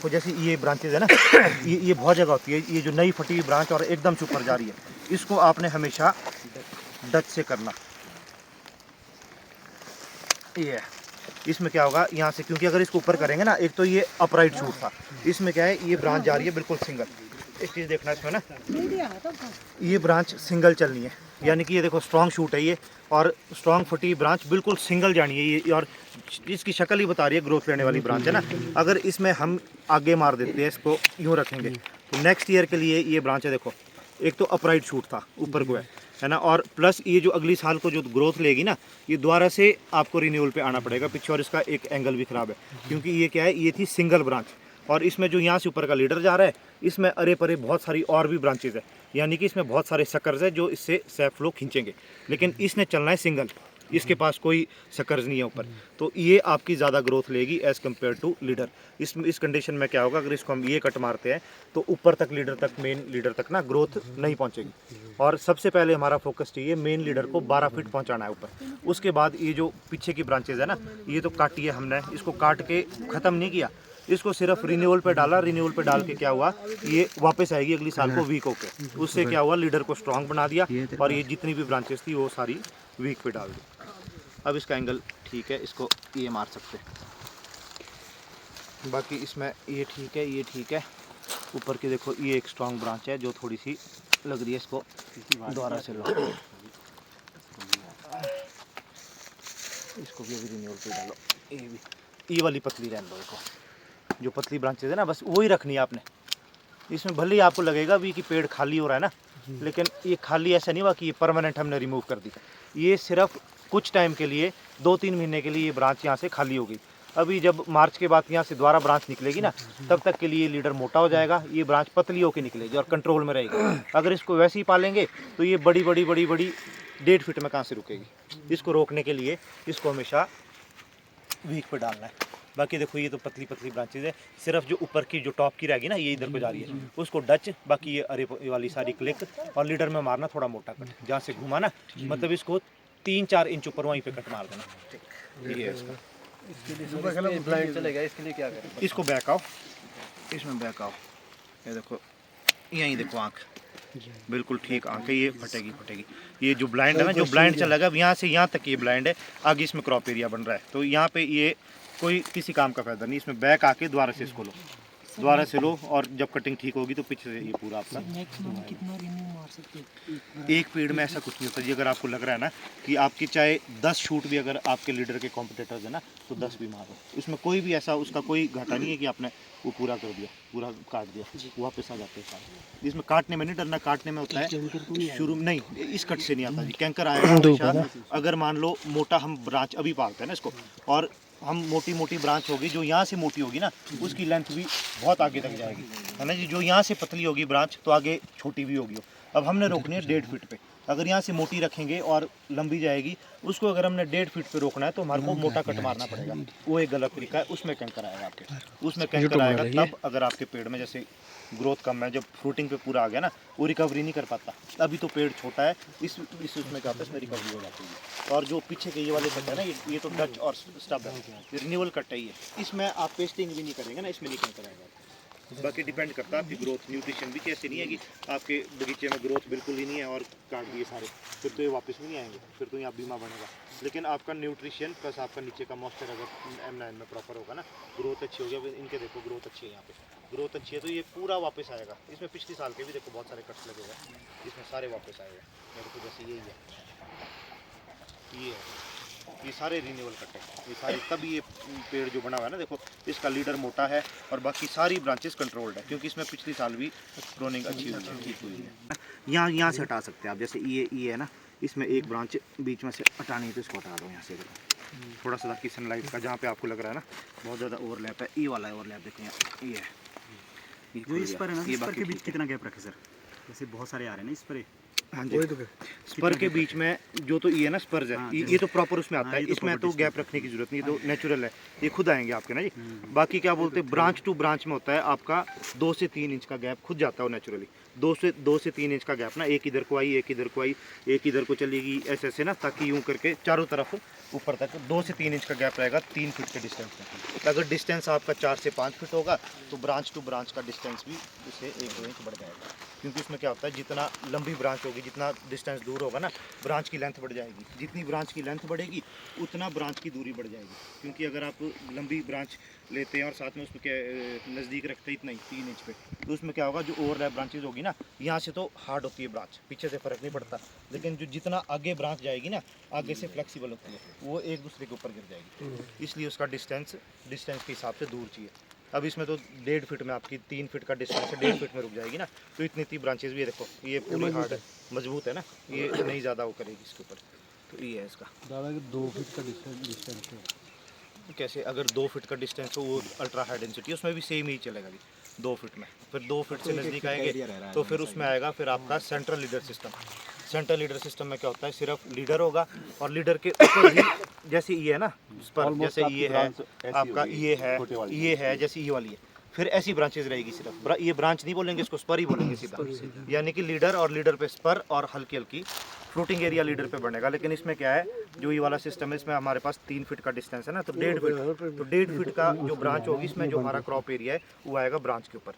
देखो जैसे ये ब्रांचेज है ना, ये बहुत जगह होती है, ये जो नई फटी हुई ब्रांच और एकदम से ऊपर जा रही है, इसको आपने हमेशा डच से करना। ये इसमें क्या होगा यहाँ से, क्योंकि अगर इसको ऊपर करेंगे ना, एक तो ये अपराइट शूट था, इसमें क्या है ये ब्रांच जा रही है बिल्कुल सिंगल। एक चीज़ देखना इसमें ना, ये ब्रांच सिंगल चलनी है, यानी कि ये देखो स्ट्रॉन्ग शूट है ये, और स्ट्रॉन्ग फटी ब्रांच बिल्कुल सिंगल जानी है ये, और इसकी शक्ल ही बता रही है ग्रोथ लेने वाली ब्रांच है ना। अगर इसमें हम आगे मार देते हैं, इसको यूँ रखेंगे, तो नेक्स्ट ईयर के लिए ये ब्रांच है देखो, एक तो अपराइट शूट था ऊपर को है ना, और प्लस ये जो अगली साल को जो ग्रोथ लेगी ना, ये दोबारा से आपको रिन्यूअल पे आना पड़ेगा पीछे, और इसका एक एंगल भी ख़राब है, क्योंकि ये क्या है, ये थी सिंगल ब्रांच, और इसमें जो यहाँ से ऊपर का लीडर जा रहा है, इसमें अरे परे बहुत सारी और भी ब्रांचेज है, यानी कि इसमें बहुत सारे सकर्स है जो इससे सैप फ्लो खींचेंगे, लेकिन इसने चलना है सिंगल, इसके पास कोई सकर्स नहीं है ऊपर, तो ये आपकी ज़्यादा ग्रोथ लेगी एज़ कम्पेयर टू लीडर। इस कंडीशन में क्या होगा, अगर इसको हम ये कट मारते हैं तो ऊपर तक लीडर तक, मेन लीडर तक ना ग्रोथ नहीं पहुंचेगी, और सबसे पहले हमारा फोकस चाहिए मेन लीडर को 12 फीट पहुंचाना है ऊपर। उसके बाद ये जो पीछे की ब्रांचेज है ना, ये तो काटी है हमने, इसको काट के ख़त्म नहीं किया, इसको सिर्फ रिन्यूअल पे डाला, रिन्यूअल पे डाल के क्या हुआ, ये वापस आएगी अगली साल को वीक होके, उससे क्या हुआ, लीडर को स्ट्रांग बना दिया, और ये जितनी भी ब्रांचेस थी वो सारी वीक पे डाल दी। अब इसका एंगल ठीक है, इसको ये मार सकते हैं, बाकी इसमें ये ठीक है, ये ठीक है। ऊपर की देखो ये एक स्ट्रांग ब्रांच है जो थोड़ी सी लग रही है, इसको दोबारा से लो, इसको भी अभी रिन्यूअल पे डालो, ये भी, ये वाली पतली रहने दो, इसको जो पतली ब्रांचेज है ना बस वही रखनी है आपने। इसमें भले ही आपको लगेगा भी कि पेड़ खाली हो रहा है ना, लेकिन ये खाली ऐसा नहीं हुआ कि ये परमानेंट हमने रिमूव कर दी, ये सिर्फ कुछ टाइम के लिए, 2-3 महीने के लिए ये ब्रांच यहाँ से खाली होगी। अभी जब मार्च के बाद यहाँ से दोबारा ब्रांच निकलेगी ना, तब तक के लिए लीडर मोटा हो जाएगा, ये ब्रांच पतली होकर निकलेगी और कंट्रोल में रहेगी। अगर इसको वैसे ही पालेंगे तो ये बड़ी 1.5 फीट में कहाँ से रुकेगी। इसको रोकने के लिए इसको हमेशा वीक पे डालना है। बाकी देखो ये तो पतली ब्रांचेज है, सिर्फ जो ऊपर की जो टॉप की रहेगी ना, ये इधर को जा रही है, उसको डच, बाकी ये अरे वाली सारी क्लिक, और लीडर में मारना थोड़ा मोटा कट, जहाँ से घुमा ना, मतलब इसको 3-4 इंच ऊपर वहीं पे कट मार देना। ये है इसका, ब्लाइंड चलेगा, इसके लिए क्या करें? इसको बैक आओ, इसमें बैक आओ, ये देखो यहीं देखो आँख बिल्कुल ठीक आँख है, ये फटेगी। ये जो ब्लाइंड है ना, जो ब्लाइंड चलेगा यहाँ से यहाँ तक ये ब्लाइंड है, आगे इसमें क्रॉप एरिया बन रहा है, तो यहाँ पे ये कोई किसी काम का फायदा नहीं। इसमें बैक आके दोबारा से इसको लो, दोबारा से लो, और जब कटिंग ठीक होगी तो पीछे से ये पूरा आपका। मैक्सिमम कितना रिन्यू मार सकते हैं एक पेड़ में ऐसा कुछ नहीं होता जी, अगर आपको लग रहा है ना कि आपकी चाहे 10 शूट भी अगर आपके लीडर के कॉम्पिटिटर्स है ना, तो 10 भी मारो, इसमें कोई भी ऐसा उसका कोई घाटा नहीं है कि आपने वो पूरा कर दिया, पूरा काट दिया, वापस आ जाते हैं सारे। इसमें काटने में नहीं डरना, काटने में होता है शुरू में नहीं, इस कट से नहीं आता जी, कैंकर आएगा हमेशा। अगर मान लो मोटा हम ब्रांच अभी पालते हैं ना इसको, और हम मोटी ब्रांच होगी, जो यहाँ से मोटी होगी ना, उसकी लेंथ भी बहुत आगे तक जाएगी, है ना जी। जो यहाँ से पतली होगी ब्रांच तो आगे छोटी भी होगी। अब हमने रोकनी है 1.5 फीट पे, अगर यहाँ से मोटी रखेंगे और लंबी जाएगी, उसको अगर हमने 1.5 फीट पे रोकना है तो हमारे को मोटा कट मारना पड़ेगा, वो एक गलत तरीका है, उसमें कैंकर आएगा आपके, उसमें कैंकर आएगा तब अगर आपके पेड़ में जैसे ग्रोथ कम है, जब फ्रूटिंग पे पूरा आ गया ना, वो रिकवरी नहीं कर पाता। अभी तो पेड़ छोटा है, इसमें क्या होता है, इसमें रिकवरी हो जाती है। और जो पीछे के ये वाले कट है ना, ये तो डच और स्टब है, ये रिन्यूअल कट है, ये इसमें आप पेस्टिंग भी नहीं करेंगे ना, इसमें नहीं कैंकर आएगा। बाकी डिपेंड करता है आपकी ग्रोथ, न्यूट्रिशन भी। कैसे नहीं है कि आपके बगीचे में ग्रोथ बिल्कुल ही नहीं है और काट दिए सारे, फिर तो ये वापस भी नहीं आएंगे, फिर तो यहाँ बीमा बनेगा। लेकिन आपका न्यूट्रिशन प्लस आपका नीचे का मॉइस्चर अगर M9 में प्रॉपर होगा ना, ग्रोथ अच्छी होगी। अब इनके देखो ग्रोथ अच्छी है, यहाँ पे ग्रोथ अच्छी है, तो ये पूरा वापस आएगा। इसमें पिछले साल के भी देखो बहुत सारे कट्स लगे हुए हैं, इसमें सारे वापस आएगा। मेरे को जैसे यही है, ये सारे रिन्यूअल कट है, ये सारे, तब ये पेड़ जो बना हुआ है ना, देखो इसका लीडर मोटा है और बाकी सारी ब्रांचेस कंट्रोल्ड है, क्योंकि इसमें पिछले साल भी प्रोनिंग अच्छी हुई है, ठीक हुई है। यहाँ से हटा सकते हैं आप, जैसे ये है ना, इसमें एक ब्रांच बीच में से हटानी है तो इसको हटा दो यहाँ से, थोड़ा सा ताकि सनलाइट का जहाँ पे आपको लग रहा है ना बहुत ज़्यादा ओवरलैप है, ये वाला ओवरलैप देखो यहाँ, ये है जो इस पर है ना, इस पर के बीच कितना गैप रखे सर? जैसे बहुत सारे आ रहे हैं ना इस पर, हाँ जी, स्पर के बीच में जो तो ये है ना स्पर्ज है, ये तो प्रॉपर उसमें आता है, इसमें तो गैप रखने की जरूरत नहीं, ये तो नेचुरल है, ये खुद आएंगे आपके ना जी। बाकी क्या बोलते हैं ब्रांच टू ब्रांच में होता है आपका 2 से 3 इंच का गैप खुद जाता है नेचुरली, 2 से 3 इंच का गैप ना, एक इधर को आई, एक इधर को आई, एक इधर को चलेगी, ऐसे ऐसे ना, ताकि यूं करके चारों तरफ ऊपर तक 2 से 3 इंच का गैप रहेगा 3 फीट के डिस्टेंस में। अगर डिस्टेंस आपका 4 से 5 फीट होगा तो ब्रांच टू ब्रांच का डिस्टेंस भी उससे 1-2 इंच बढ़ जाएगा, क्योंकि उसमें क्या होता है जितना लंबी ब्रांच होगी, जितना डिस्टेंस दूर होगा ना, ब्रांच की लेंथ बढ़ जाएगी, जितनी ब्रांच की लेंथ बढ़ेगी उतना ब्रांच की दूरी बढ़ जाएगी, क्योंकि अगर आप लंबी ब्रांच लेते हैं और साथ में उसमें क्या नज़दीक रखते हैं इतना ही 3 इंच पे, तो उसमें क्या होगा जो ओवरलैप ब्रांचेज होगी ना, यहाँ से तो हार्ड होती है ब्रांच, पीछे से फ़र्क नहीं पड़ता, लेकिन जो जितना आगे ब्रांच जाएगी ना, आगे से फ्लेक्सिबल होती है, वो एक दूसरे के ऊपर गिर जाएगी, इसलिए उसका डिस्टेंस के हिसाब से दूर चाहिए। अब इसमें तो 1.5 फीट में आपकी 3 फीट का डिस्टेंस है, 1.5 फीट में रुक जाएगी ना, तो इतनी ब्रांचेज भी है, देखो ये पूरी हार्ड है, मजबूत है ना, ये नहीं ज़्यादा वो करेगी इसके ऊपर, तो ये है इसका। दादा 2 फीट का डिस्टेंस है कैसे, अगर 2 फीट का डिस्टेंस हो वो अल्ट्रा हाई डेंसिटी, उसमें भी सेम ही चलेगा भी 2 फीट में, फिर 2 फीट से नज़दीक आएंगे तो फिर उसमें आएगा फिर आपका central leader system. Central leader system में क्या होता है, सिर्फ लीडर होगा और लीडर के ऊपर ही जैसे ये है ना स्पर, जैसे ये है आपका, ये है जैसे ये वाली है, फिर ऐसी ब्रांचेज रहेगी सिर्फ, ये ब्रांच नहीं बोलेंगे इसको, स्पर ही बोलेंगे सीधा, यानी कि लीडर और लीडर पे स्पर और हल्की हल्की फ्रूटिंग एरिया लीडर पे बनेगा। लेकिन इसमें क्या है, जो ये वाला सिस्टम है इसमें हमारे पास 3 फीट का डिस्टेंस है ना, तो 1.5 फीट, तो 1.5 फीट का जो ब्रांच होगी इसमें जो हमारा क्रॉप एरिया है वो आएगा ब्रांच के ऊपर,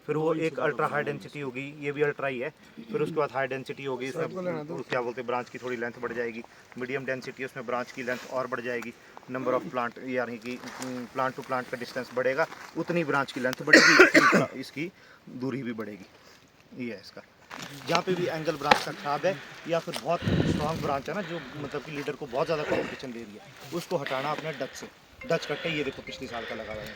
फिर वो एक अल्ट्रा हाई डेंसिटी होगी, ये भी अल्ट्रा ही है, फिर उसके बाद हाई डेंसिटी होगी, इसमें क्या बोलते हैं ब्रांच की थोड़ी लेंथ बढ़ जाएगी, मीडियम डेंसिटी उसमें ब्रांच की लेंथ और बढ़ जाएगी, नंबर ऑफ प्लांट यानी कि प्लांट टू प्लांट का डिस्टेंस बढ़ेगा, उतनी ब्रांच की लेंथ बढ़ेगी, उतनी इसकी दूरी भी बढ़ेगी। ये है इसका। जहाँ पे भी एंगल ब्रांच का खराब है या फिर बहुत स्ट्रॉन्ग ब्रांच है ना, जो मतलब कि लीडर को बहुत ज़्यादा कॉम्पिटिशन दे रही है, उसको हटाना अपने डच से। डच कट्टे ये देखो पिछले साल का लगा हुआ है,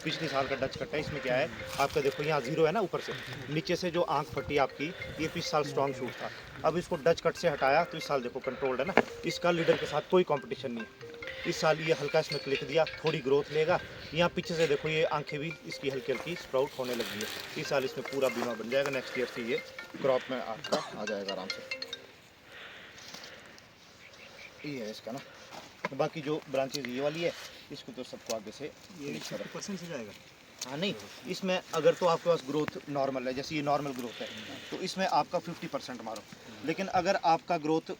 पिछले साल का डच कट्टा है, इसमें क्या है आपका देखो यहाँ 0 है ना, ऊपर से नीचे से जो आंख फटी आपकी, ये पिछले साल स्ट्रॉन्ग शूट था, अब इसको डच कट से हटाया तो इस साल देखो कंट्रोल्ड है ना, इसका लीडर के साथ कोई कंपटीशन नहीं है। इस साल ये हल्का इसमें क्लिक दिया, थोड़ी ग्रोथ लेगा, यहाँ पीछे से देखो ये आंखें भी इसकी हल्की हल्की स्प्राउट होने लगी है, इस साल इसमें पूरा बीमा बन जाएगा, नेक्स्ट ईयर से ये क्रॉप में आपका आ जाएगा आराम से। ये है इसका ना, बाकी जो ब्रांचेज ये वाली है इसको तो सबको आगे से ये 60% से जाएगा। हाँ नहीं, इसमें अगर तो आपके पास ग्रोथ नॉर्मल है, जैसे ये नॉर्मल ग्रोथ है तो इसमें आपका 50% मारो, लेकिन अगर आपका ग्रोथ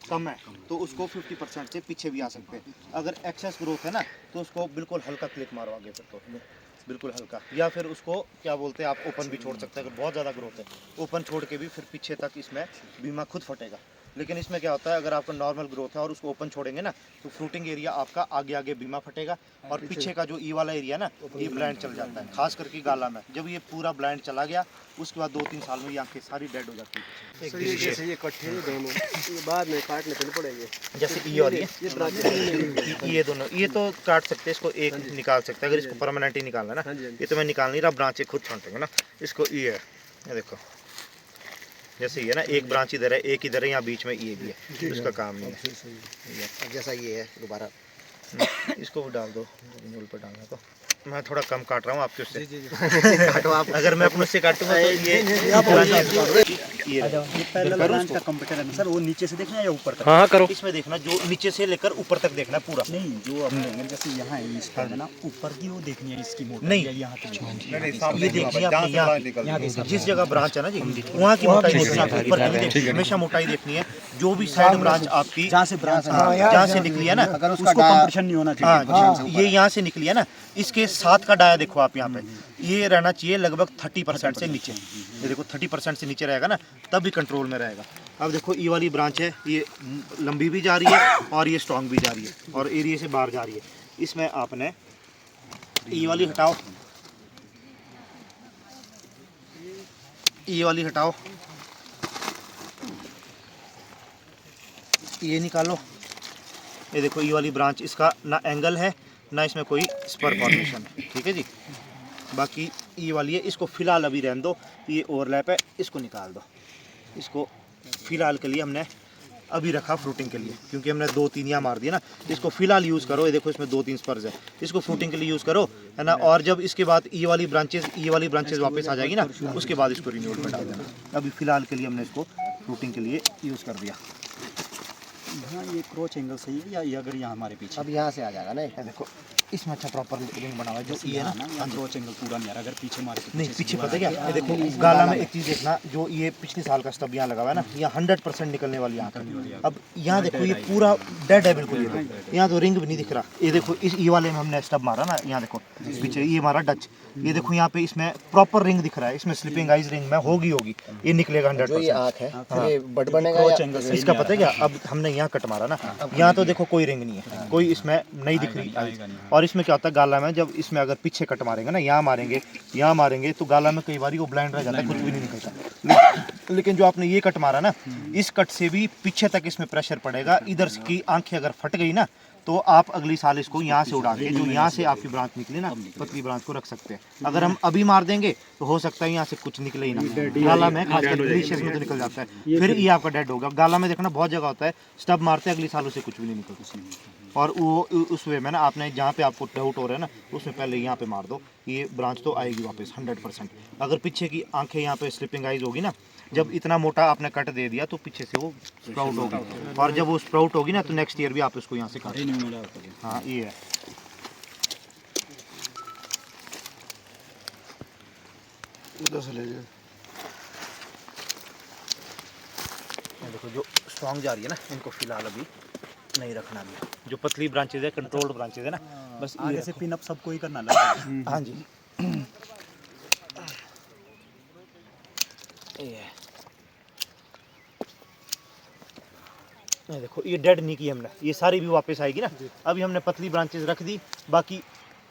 कम है तो उसको 50% से पीछे भी आ सकते हैं। अगर एक्सेस ग्रोथ है ना तो उसको बिल्कुल हल्का क्लिक मारो आगे, फिर तो बिल्कुल हल्का, या फिर उसको क्या बोलते हैं आप ओपन भी छोड़ सकते हैं। अगर बहुत ज़्यादा ग्रोथ है ओपन छोड़ के भी फिर पीछे तक इसमें बीमा खुद फटेगा। लेकिन इसमें क्या होता है, अगर आपका नॉर्मल ग्रोथ है और उसको ओपन छोड़ेंगे ना तो फ्रूटिंग एरिया आपका आगे आगे बीमा फटेगा, और पीछे का जो ई वाला एरिया ना ये ब्लाइंड चल जाता है, खास करके गाला में। जब ये पूरा ब्लाइंड चला गया उसके बाद 2-3 साल में ये आंखें सारी डेड हो जाती है। जैसे ये कट्ठे दोनों ये बाद में काटने तो नहीं पड़ेंगे, जैसे ई और ये दोनों ये तो काट सकते हैं, इसको एक निकाल सकते हैं अगर इसको परमानेंट ही निकालना है ना। ये तो मैं निकाल नहीं रहा, ब्रांचें खुद छांटेंगे ना इसको। ये है, ये देखो जैसे ये ना, एक ब्रांच इधर है एक इधर है, यहाँ बीच में ये भी है, उसका काम नहीं है। जैसा ये है दोबारा इसको भी डाल दो, रिन्यूअल पर डालना। तो मैं थोड़ा कम काट रहा हूँ आपके उससे काटो आप, अगर मैं अपने से काटूंगा तो ये पहला ब्रांच का कंप्यूटर है सर, वो नीचे से देखना है या ऊपर तक? हाँ करो, इसमें देखना जो नीचे से लेकर ऊपर तक देखना पूरा। नहीं, जो अब जैसे यहाँ है इसका है ना, ऊपर की वो देखनी है इसकी मोटाई, नहीं, यहाँ की ये देखिए आप यहाँ जिस जगह ब्रांच है ना जी, वहाँ की मोटाई देखनी है, ऊपर की नहीं देखनी, हमेशा मोटाई देखनी है। जो भी साइड ब्रांच आपकी जहाँ से ब्रांच जहाँ से निकली है ना, उसको कंपटीशन नहीं होना चाहिए। हाँ, ये यहाँ से निकली है ना, इसके साथ का डाया देखो आप यहाँ पे, ये रहना चाहिए लगभग 30% से नीचे। ये देखो 30% से नीचे रहेगा ना तब भी कंट्रोल में रहेगा। अब देखो ये वाली ब्रांच है, ये लंबी भी जा रही है और ये स्ट्रॉन्ग भी जा रही है और एरिया से बाहर जा रही है। इसमें आपने ये वाली हटाओ, ये वाली हटाओ, ये निकालो। ये देखो ये वाली ब्रांच, इसका ना एंगल है ना इसमें कोई स्पर फॉर्मेशन है, ठीक है जी। बाकी ये वाली है, इसको फ़िलहाल अभी रहने दो, ये ओवरलैप है, इसको निकाल दो। इसको फ़िलहाल के लिए हमने अभी रखा फ्रूटिंग के लिए, क्योंकि हमने 2-3 यहाँ मार दिया ना। इसको फ़िलहाल यूज़ करो, ये देखो इसमें 2-3 स्पर्स है, इसको फ्रूटिंग के लिए यूज़ करो, है ना। और जब इसके बाद ये वाली ब्रांचेज वापस आ जाएगी ना, उसके बाद इसको रिन्यूअल में डाल देना। अभी फ़िलहाल के लिए हमने इसको रूटिंग के लिए यूज़ कर दिया। हाँ ये क्रोच एंगल सही है या ये अगर यहाँ हमारे पीछे अब यहाँ से आ जाएगा ना ये देखो इसमें अच्छा प्रॉपर रिंग बना हुआ है जो ये है ना। ना क्रोच एंगल पूरा नहीं आ रहा, अगर पीछे मारे तो नहीं पीछे पता क्या ये देखो गाला में एक चीज़ देखना, जो ये पिछले साल का स्टब यहाँ लगा हुआ है ना, यहाँ 100% निकलने वाली यहाँ का। अब यहाँ देखो ये पूरा डेड है बिल्कुल, ये देखो यहाँ तो रिंग भी नहीं दिख रहा। ये देखो इस ये वाले में हमने स्टब मारा ना, यहाँ देखो पीछे ये मारा डच, ये देखो यहाँ पे इसमें प्रॉपर रिंग दिख रहा है, इसमें स्लिपिंग आइज रिंग में होगी ये निकलेगा 100%। आँख है ये बट बनेगा क्रोच एंगल सही इसका पता है क्या, अब हमने यहाँ कट मारा ना, यहाँ तो देखो कोई रिंग नहीं है, कोई इसमें नहीं दिख रही। और इसमें क्या होता है गाला में, जब इसमें अगर पीछे कट मारेंगे ना, यहाँ मारेंगे तो गाला में कई बार वो ब्लाइंड रह जाता है, कुछ भी नहीं निकलता। लेकिन जो आपने ये कट मारा ना, इस कट से भी पीछे तक इसमें प्रेशर पड़ेगा। इधर की आंखें अगर फट गई ना, तो आप अगली साल इसको यहाँ से उड़ा के, जो यहाँ से आपकी ब्रांच निकली ना, पतली ब्रांच को रख सकते हैं। अगर हम अभी मार देंगे तो हो सकता है यहाँ से कुछ निकले ही ना, गाला में खासकर डिलीशियस में तो निकल जाता है, फिर ये आपका डेड होगा। गाला में देखना बहुत जगह होता है, स्टब मारते अगली साल उसे कुछ भी नहीं निकलता। और वो उस वे में ना, आपने जहाँ पे आपको डाउट हो रहा है ना, उसमें पहले यहाँ पे मार दो, ये ब्रांच तो आएगी वापस 100%। अगर पीछे की आंखें यहाँ पे स्लिपिंग आइज होगी ना, जब इतना मोटा आपने कट दे दिया तो पीछे से वो स्प्राउट होगी, और जब वो स्प्राउट होगी ना तो नेक्स्ट ईयर भी आप इसको यहाँ से काट। हाँ ये है। ये देखो जो स्ट्रॉन्ग जा रही है ना, इनको फिलहाल अभी नहीं रखना भी। जो पतली ब्रांचेज है, कंट्रोल्ड ब्रांचेज है ना, बस आगे से पिन अप सबको ही करना लगेगा। हाँ जी ये देखो ये डेड नहीं की हमने, ये सारी भी वापस आएगी ना। अभी हमने पतली ब्रांचेज रख दी, बाकी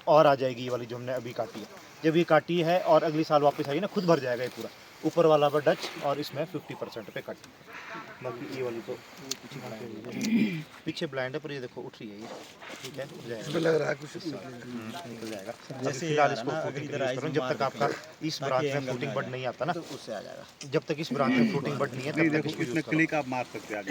और आ जाएगी ये वाली जो हमने अभी काटी है। जब ये काटी है और अगली साल वापस आएगी ना, खुद भर जाएगा ये पूरा, ऊपर वाला पर डच और इसमें 50% पे कट। बाकी ये वाली तो पीछे ब्लाइंड है, पर ये देखो उठ रही है ये, ठीक है, उठ जाएगा, लग रहा है कुछ निकल जाएगा। जैसे फिलहाल इसको फूटिंग के लिए यूज़ करो, जब तक आपका इस ब्रांच में फ्रूटिंग बड नहीं आता ना, तो उससे आ जाएगा। जब तक इस ब्रांच में फ्रूटिंग बड नहीं है तब तक इसको क्लिक आप मार सकते हैं आगे,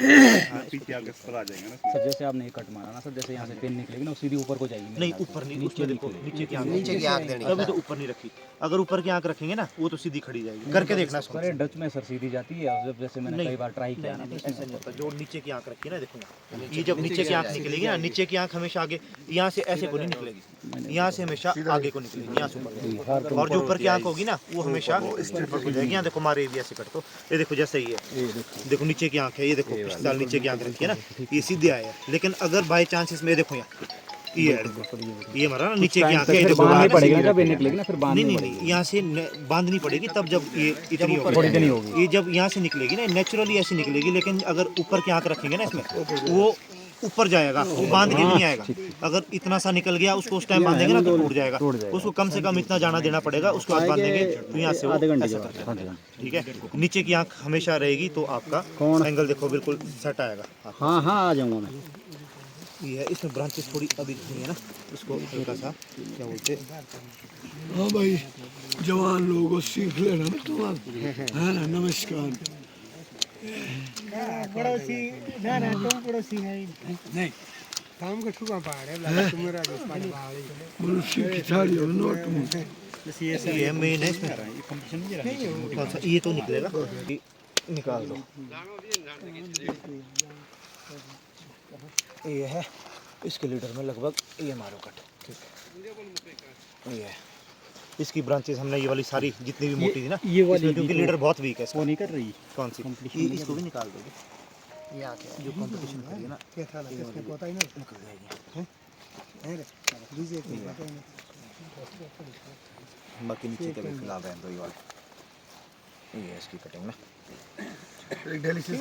पीछे आगे पर आ जाएंगे ना। सर जैसे आपने कट मारा ना सर, जैसे यहाँ से पिन निकलेगी ना, सीधी ऊपर को जाएगी। नहीं ऊपर नहीं, नीचे देखो, नीचे की आंख, नीचे की आँख देनी अभी तो ऊपर नहीं रखी। अगर ऊपर की आंख रखेंगे ना, वो तो सीधी खड़ी जाएगी। करके देखना इसको। सर डच में सर सीधी जाती है, जब जैसे मैंने कई बार ट्राई किया ना, ऐसा नहीं होता। जो नीचे की आंख रखी है ना, देखो यहाँ, ये जब नीचे की आंख निकलेगी ना, नीचे की आंख हमेशा आगे, यहाँ से ऐसे को नहीं निकलेगी, यहाँ से हमेशा आगे को निकलेगी, यहाँ से ऊपर। और जो ऊपर की आंख होगी ना, वो हमेशा ऊपर को जाएगी। यहाँ देखो मारे भी ऐसे कर, तो ये देखो जैसा ही है, देखो नीचे की आंख है, ये देखो पिछले साल नीचे की आंख रखी है ना, ये सीधे आया है। लेकिन अगर बाई चांस इसमें देखो यहाँ ये है, मारा ना नीचे की आंख है, देखो बांधनी पड़ेगी ना, जब ये निकलेगी ना फिर नहीं नहीं नहीं, यहाँ से बांधनी पड़ेगी तब जब ये इतनी होगी। ये जब यहाँ से निकलेगी ना, नेचुरली ऐसी निकलेगी। लेकिन अगर ऊपर की आंख रखेंगे ना इसमें, वो ऊपर जाएगा, वो बांध के नहीं आएगा। अगर इतना सा निकल गया, उसको उस टाइम बांधेंगे ना तो टूट जाएगा। उसको कम से कम इतना जाना देना पड़ेगा, उसके बाद बांधेंगे तो यहाँ से वो ऐसा कर देगा, ठीक है। नीचे की आंख हमेशा रहेगी, तो आपका एंगल देखो बिल्कुल सेट आएगा। हाँ हाँ आ जाऊँगा मैं। ये है, इसमें ब्रांचेस थोड़ी अभी दिखनी है ना, उसको हल्का सा क्या बोलते। हाँ भाई, जवान लोगों सीख लेना ना तुम्हारा, है ना। नमस्कार। पड़ोसी ना ना, तुम पड़ोसी है नहीं काम का ठुका पहाड़ है, तुम राजस्थान पहाड़ मनुष्य की थाली हो नोट में। ये मेन है इसमें। कौन सा ये तो निकलेगा, ये निकाल दो। ये है इसके लीडर में लगभग ये मारो कट, ठीक है। ये है इसकी ब्रांचेस हमने ये वाली सारी जितनी भी मोटी थी ना, ये वाली क्योंकि लीडर बहुत वीक है। वो नहीं कर रही कौन सी, ये इसको भी निकाल दोगे। ये आके जो कंपटीशन कर रही है ना, क्या था किसने पता ही नहीं निकल जाएगी। है रे डीजे को पता ही नहीं। बाकी नीचे के भी फिलहाल रहने दो ये वाले। ये है इसकी कटिंग ना। एक डेली से